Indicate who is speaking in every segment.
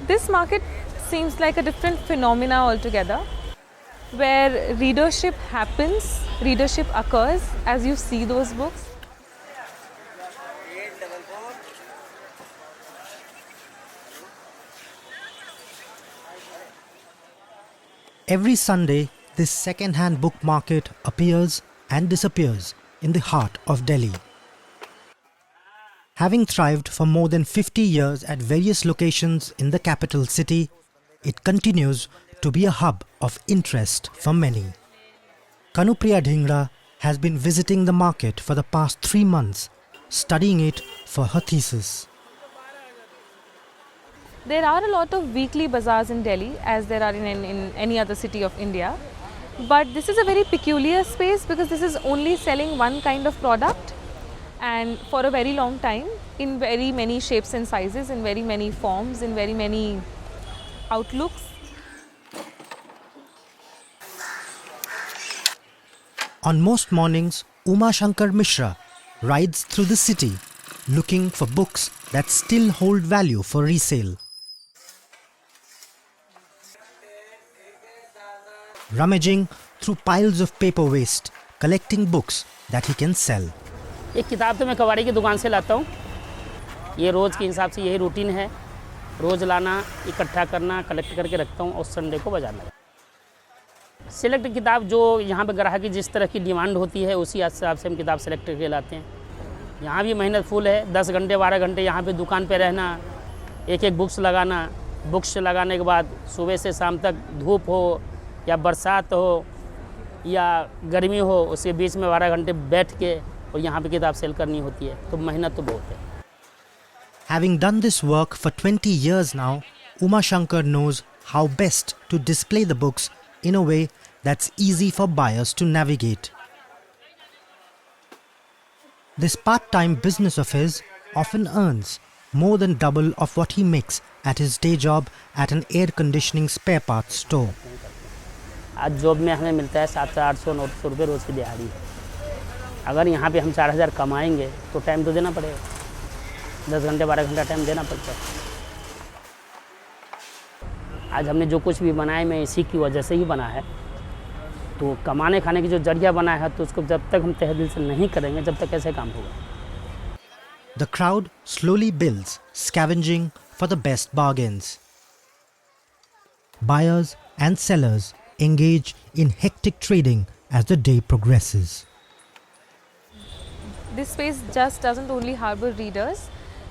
Speaker 1: This market seems like a different phenomena altogether, where readership happens, readership occurs as you see those books.
Speaker 2: Every Sunday, this second-hand book market appears and disappears in the heart of Delhi. Having thrived for more than 50 years at various locations in the capital city, it continues to be a hub of interest for many. Kanupriya Dhingra has been visiting the market for the past 3 months, studying it for her thesis.
Speaker 1: There are a lot of weekly bazaars in Delhi, as there are in any other city of India. But this is a very peculiar space because this is only selling one kind of product, and for a very long time, in very many shapes and sizes, in very many forms, in very many outlooks.
Speaker 2: On most mornings, Uma Shankar Mishra rides through the city looking for books that still hold value for resale. Rummaging through piles of paper waste, collecting books that he can sell.
Speaker 3: एक किताब तो मैं कबाड़ी की दुकान से लाता हूँ। ये रोज़ के हिसाब से यही रूटीन है, रोज़ लाना, इकट्ठा करना, कलेक्ट करके रखता हूँ और संडे को बाजार में। सिलेक्ट किताब जो यहाँ पे ग्राहक की जिस तरह की डिमांड होती है उसी हिसाब से हम किताब सेलेक्ट करके लाते हैं। यहाँ भी मेहनत फुल है, 10 घंटे 12 घंटे यहाँ पे दुकान पे रहना, एक एक बुक्स लगाना, बुक्स लगाने के बाद सुबह से शाम तक धूप हो या बरसात हो या गर्मी हो, उसके बीच में 12 घंटे बैठ के और यहाँ पे किताब सेल करनी होती है, तो मेहनत तो बहुत है।
Speaker 2: Having done this work for 20 years now, Uma Shankar knows how best to display the books in a way that's easy for buyers to navigate. This part-time business of his often earns more than double of what he makes at his day job at an air conditioning spare parts store.
Speaker 3: आज job में हमें मिलता है 700-800-900 रुपये रोज़ की दिहाड़ी है। अगर यहाँ पे हम 4000 कमाएंगे तो टाइम तो देना पड़ेगा, 10 घंटे 12 घंटा टाइम देना पड़ता है। आज हमने जो कुछ भी बनाया मैं इसी की वजह से ही बना है, तो कमाने खाने की जो जरिया बना है तो उसको जब तक हम तहे दिल से नहीं करेंगे जब तक कैसे काम होगा।
Speaker 2: The crowd slowly builds, scavenging for the best bargains. Buyers and sellers engage in hectic trading as the day progresses.
Speaker 1: This space just doesn't only harbor readers,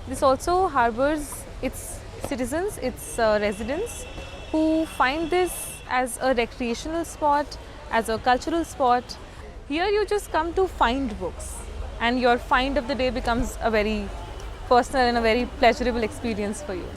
Speaker 1: this also harbors its citizens, its residents, who find this as a recreational spot, as a cultural spot. Here you just come to find books, and your find of the day becomes a very personal and a very pleasurable experience for you.